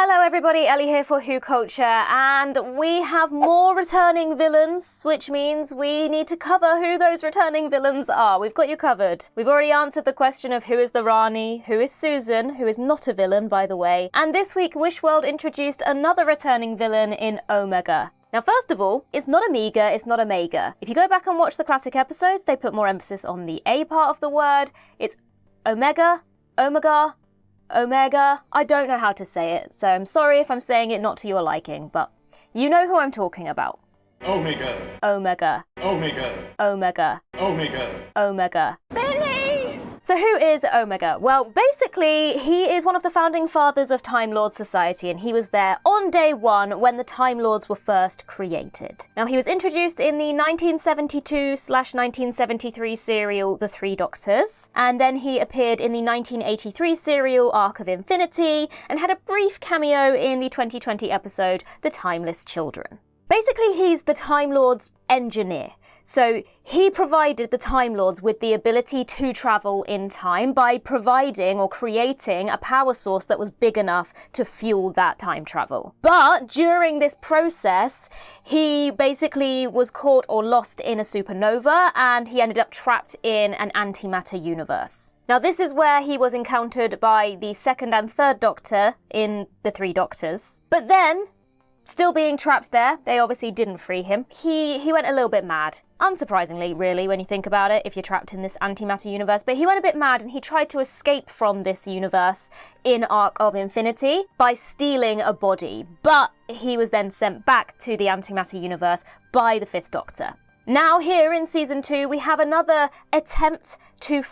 Hello everybody, Ellie here for WhoCulture, and we have more returning villains, which means we need to cover who those returning villains are. We've got you covered. We've already answered the question of who is the Rani, who is Susan, who is not a villain, by the way. And this week, Wishworld introduced another returning villain in Omega. Now, first of all, it's not Omega, it's not Omega. If you go back and watch the classic episodes, they put more emphasis on the A part of the word. It's Omega, Omega, Omega. I don't know how to say it, so I'm sorry if I'm saying it not to your liking, but you know who I'm talking about. Omega. Omega. Omega. Omega. Omega. Omega. So who is Omega? Well, basically, he is one of the founding fathers of Time Lord Society, and he was there on day one when the Time Lords were first created. Now, he was introduced in the 1972/1973 serial The Three Doctors, and then he appeared in the 1983 serial Arc of Infinity, and had a brief cameo in the 2020 episode The Timeless Children. Basically, he's the Time Lord's engineer. So he provided the Time Lords with the ability to travel in time by providing or creating a power source that was big enough to fuel that time travel. But during this process, he basically was caught or lost in a supernova, and he ended up trapped in an antimatter universe. Now, this is where he was encountered by the second and third Doctor in The Three Doctors. But then, still being trapped there, they obviously didn't free him. He went a little bit mad. Unsurprisingly, really, when you think about it, if you're trapped in this antimatter universe. But he went a bit mad and he tried to escape from this universe in Arc of Infinity by stealing a body. But he was then sent back to the antimatter universe by the Fifth Doctor. Now here in Season 2, we have another attempt to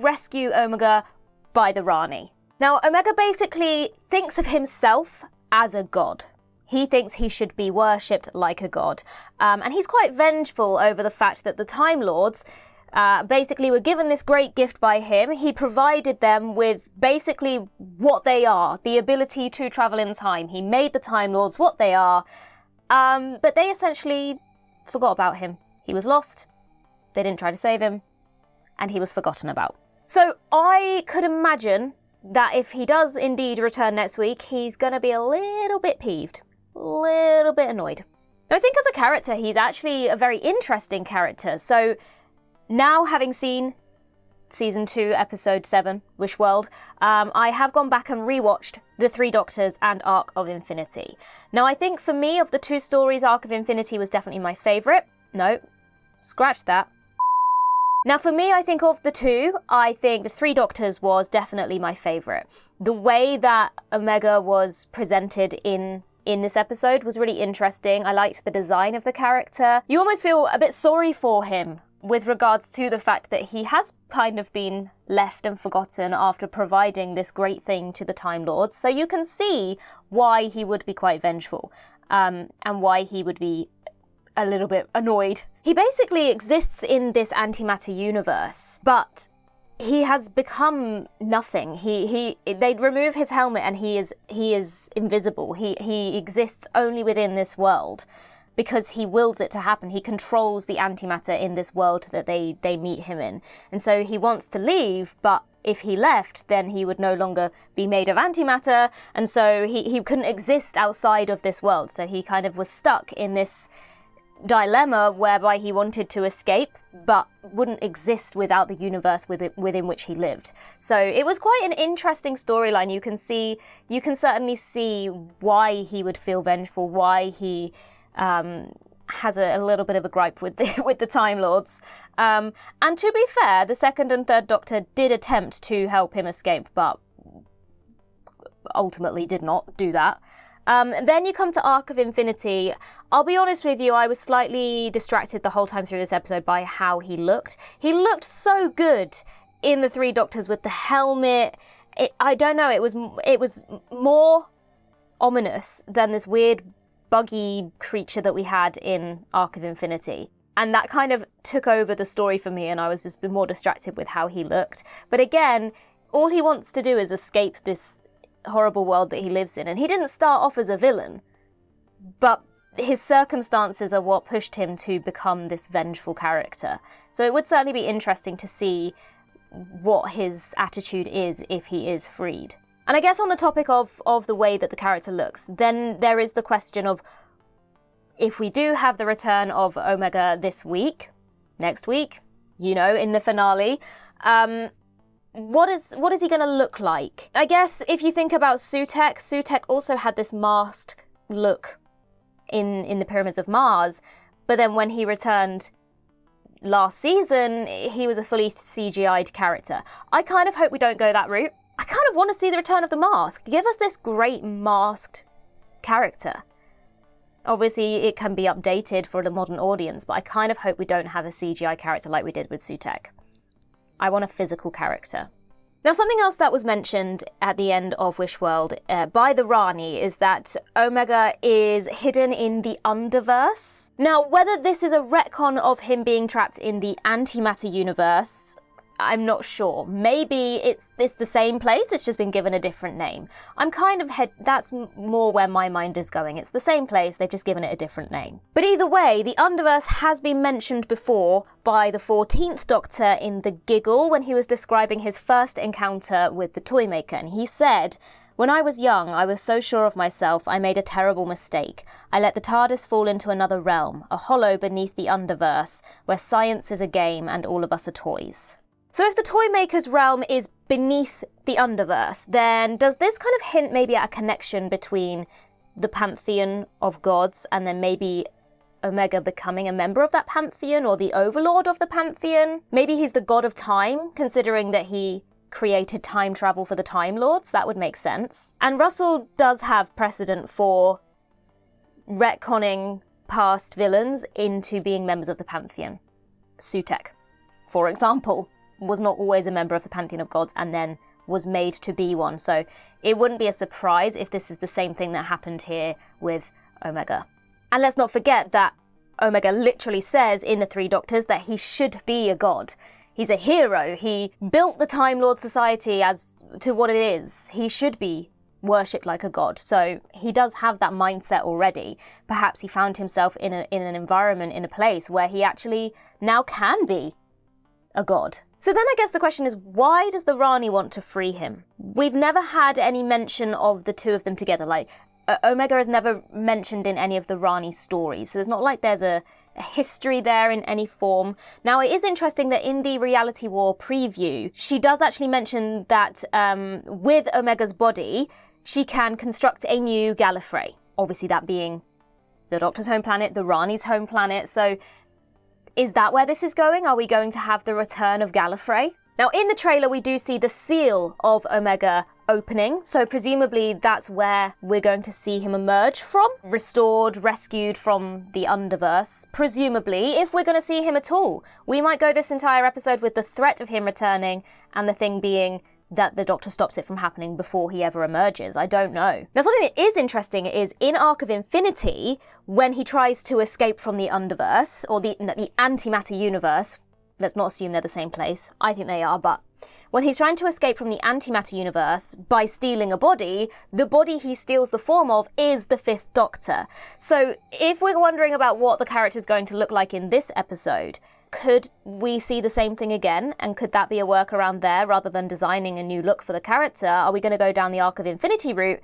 rescue Omega by the Rani. Now, Omega basically thinks of himself as a god. He thinks he should be worshipped like a god. And he's quite vengeful over the fact that the Time Lords basically were given this great gift by him. He provided them with basically what they are, the ability to travel in time. He made the Time Lords what they are, but they essentially forgot about him. He was lost, they didn't try to save him, and he was forgotten about. So I could imagine that if he does indeed return next week, he's gonna be a little bit peeved. Little bit annoyed. Now, I think as a character, he's actually a very interesting character. So now, having seen Season 2, Episode 7, Wishworld, I have gone back and rewatched The Three Doctors and Arc of Infinity. Now, I think for me, of the two stories, Arc of Infinity was definitely my favourite. No, scratch that. Now, for me, I think of the two, I think The Three Doctors was definitely my favourite. The way that Omega was presented in this episode was really interesting. I liked the design of the character. You almost feel a bit sorry for him with regards to the fact that he has kind of been left and forgotten after providing this great thing to the Time Lords. So you can see why he would be quite vengeful, and why he would be a little bit annoyed. He basically exists in this antimatter universe, but he has become nothing. They remove his helmet and he is invisible. He exists only within this world because he wills it to happen. He controls the antimatter in this world that they meet him in. And so he wants to leave, but if he left, then he would no longer be made of antimatter, and so he couldn't exist outside of this world. So he kind of was stuck in this dilemma whereby he wanted to escape but wouldn't exist without the universe within which he lived. So it was quite an interesting storyline. You can certainly see why he would feel vengeful, why he has a little bit of a gripe with the Time Lords. And to be fair, the second and third Doctor did attempt to help him escape, but ultimately did not do that. Then you come to Arc of Infinity. I'll be honest with you, I was slightly distracted the whole time through this episode by how he looked. He looked so good in The Three Doctors with the helmet. I don't know, it was more ominous than this weird buggy creature that we had in Arc of Infinity. And that kind of took over the story for me, and I was just more distracted with how he looked. But again, all he wants to do is escape this horrible world that he lives in. And he didn't start off as a villain, but his circumstances are what pushed him to become this vengeful character. So it would certainly be interesting to see what his attitude is if he is freed. And I guess on the topic of the way that the character looks, then there is the question of, if we do have the return of Omega this week, next week, in the finale, what is he going to look like? I guess if you think about Sutekh also had this masked look in the Pyramids of Mars, but then when he returned last season, he was a fully CGI'd character. I kind of hope we don't go that route. I kind of want to see the return of the mask. Give us this great masked character. Obviously, it can be updated for the modern audience, but I kind of hope we don't have a CGI character like we did with Sutekh. I want a physical character. Now, something else that was mentioned at the end of Wishworld by the Rani is that Omega is hidden in the Underverse. Now, whether this is a retcon of him being trapped in the antimatter universe, I'm not sure. Maybe it's the same place, it's just been given a different name. That's more where my mind is going. It's the same place, they've just given it a different name. But either way, the Underverse has been mentioned before by the 14th Doctor in The Giggle when he was describing his first encounter with the Toymaker. And he said, "When I was young, I was so sure of myself, I made a terrible mistake. I let the TARDIS fall into another realm, a hollow beneath the Underverse, where science is a game and all of us are toys." So if the Toymaker's realm is beneath the Underverse, then does this kind of hint maybe at a connection between the pantheon of gods and then maybe Omega becoming a member of that pantheon or the overlord of the pantheon? Maybe he's the god of time, considering that he created time travel for the Time Lords. That would make sense. And Russell does have precedent for retconning past villains into being members of the pantheon. Sutekh, for example, was not always a member of the pantheon of gods and then was made to be one. So it wouldn't be a surprise if this is the same thing that happened here with Omega. And let's not forget that Omega literally says in the Three Doctors that he should be a god. He's a hero. He built the Time Lord Society as to what it is. He should be worshipped like a god. So he does have that mindset already. Perhaps he found himself in an environment, in a place where he actually now can be a god. So then I guess the question is, why does the Rani want to free him? We've never had any mention of the two of them together. Like, Omega is never mentioned in any of the Rani stories. So it's not like there's a history there in any form. Now, it is interesting that in the Reality War preview, she does actually mention that with Omega's body, she can construct a new Gallifrey. Obviously, that being the Doctor's home planet, the Rani's home planet. So is that where this is going? Are we going to have the return of Gallifrey? Now, in the trailer, we do see the seal of Omega opening, so presumably that's where we're going to see him emerge from, restored, rescued from the Underverse. Presumably, if we're going to see him at all. We might go this entire episode with the threat of him returning, and the thing being that the Doctor stops it from happening before he ever emerges. I don't know. Now, something that is interesting is in Arc of Infinity, when he tries to escape from the Underverse, or the antimatter universe. Let's not assume they're the same place. I think they are, but when he's trying to escape from the antimatter universe by stealing a body, the body he steals the form of is the Fifth Doctor. So if we're wondering about what the character's going to look like in this episode, could we see the same thing again? And could that be a workaround there rather than designing a new look for the character? Are we going to go down the Arc of Infinity route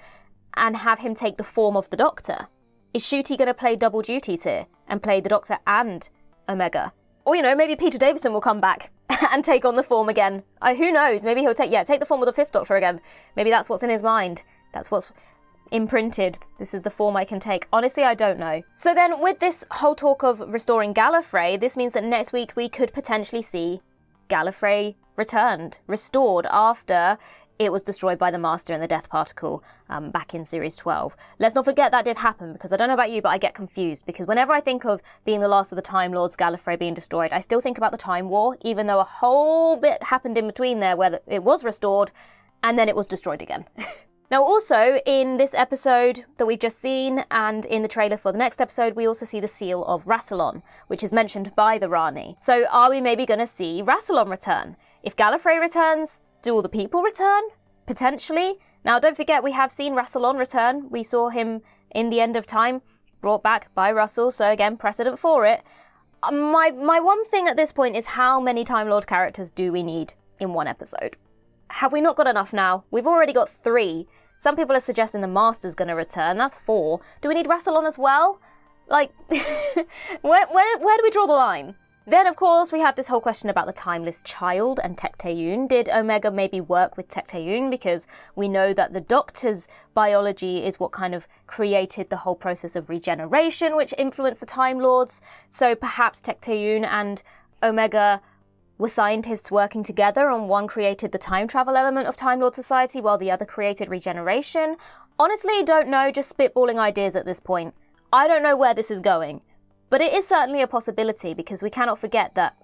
and have him take the form of the Doctor? Is Ncuti going to play double duties here and play the Doctor and Omega? Or, maybe Peter Davison will come back and take on the form again. Who knows? Maybe he'll take the form of the Fifth Doctor again. Maybe that's what's in his mind. That's what's imprinted. This is the form I can take. Honestly, I don't know. So then with this whole talk of restoring Gallifrey, this means that next week we could potentially see Gallifrey restored after it was destroyed by the Master and the Death Particle back in Series 12. Let's not forget that did happen, because I don't know about you, but I get confused, because whenever I think of being the last of the Time Lords, Gallifrey being destroyed, I still think about the Time War, even though a whole bit happened in between there where it was restored and then it was destroyed again. Now, also, in this episode that we've just seen, and in the trailer for the next episode, we also see the seal of Rassilon, which is mentioned by the Rani. So are we maybe going to see Rassilon return? If Gallifrey returns, do all the people return? Potentially. Now, don't forget, we have seen Rassilon return. We saw him in the End of Time, brought back by Russell, so again, precedent for it. My one thing at this point is, how many Time Lord characters do we need in one episode? Have we not got enough now? We've already got 3. Some people are suggesting the Master's going to return. That's 4. Do we need Rassilon as well? Like, where do we draw the line? Then, of course, we have this whole question about the timeless child and Tecteun. Did Omega maybe work with Tecteun? Because we know that the Doctor's biology is what kind of created the whole process of regeneration, which influenced the Time Lords. So perhaps Tecteun and Omega were scientists working together, and one created the time travel element of Time Lord society while the other created regeneration. Honestly, don't know, just spitballing ideas at this point. I don't know where this is going. But it is certainly a possibility, because we cannot forget that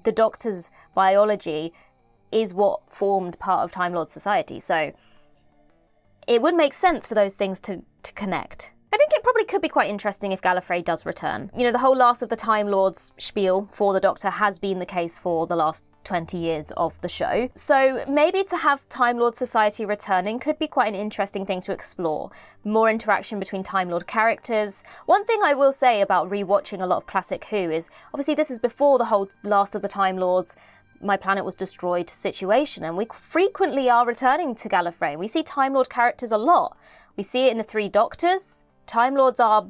the Doctor's biology is what formed part of Time Lord society. So it would make sense for those things to connect. I think it probably could be quite interesting if Gallifrey does return. You know, the whole Last of the Time Lords spiel for the Doctor has been the case for the last 20 years of the show. So maybe to have Time Lord society returning could be quite an interesting thing to explore. More interaction between Time Lord characters. One thing I will say about rewatching a lot of classic Who is, obviously this is before the whole Last of the Time Lords, my planet was destroyed situation, and we frequently are returning to Gallifrey. We see Time Lord characters a lot. We see it in the 3 Doctors. Time Lords are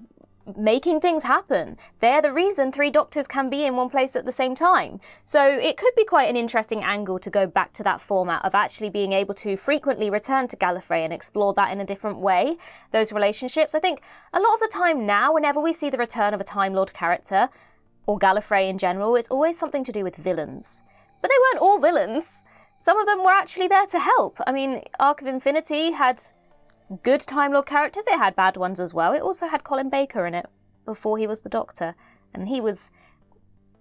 making things happen. They're the reason 3 Doctors can be in one place at the same time. So it could be quite an interesting angle to go back to that format of actually being able to frequently return to Gallifrey and explore that in a different way, those relationships. I think a lot of the time now, whenever we see the return of a Time Lord character, or Gallifrey in general, it's always something to do with villains. But they weren't all villains. Some of them were actually there to help. I mean, Arc of Infinity had good Time Lord characters. It had bad ones as well. It also had Colin Baker in it before he was the Doctor. And he was...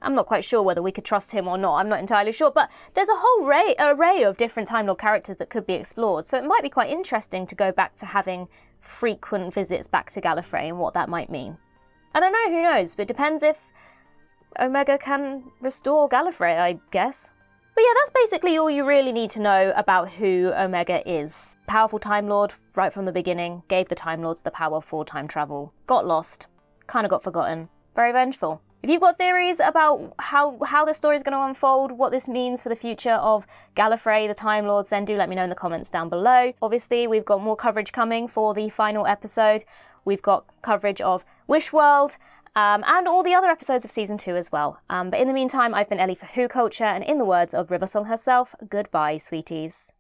I'm not quite sure whether we could trust him or not. I'm not entirely sure. But there's a whole array of different Time Lord characters that could be explored. So it might be quite interesting to go back to having frequent visits back to Gallifrey and what that might mean. I don't know, who knows? But it depends if Omega can restore Gallifrey, I guess. But yeah, that's basically all you really need to know about who Omega is. Powerful Time Lord right from the beginning, gave the Time Lords the power for time travel, got lost, kind of got forgotten, very vengeful. If you've got theories about how this story is going to unfold, what this means for the future of Gallifrey, the Time Lords, then do let me know in the comments down below. Obviously, we've got more coverage coming for the final episode. We've got coverage of Wishworld, and all the other episodes of Season 2 as well. But in the meantime, I've been Ellie for WhoCulture, and in the words of Riversong herself, goodbye, sweeties.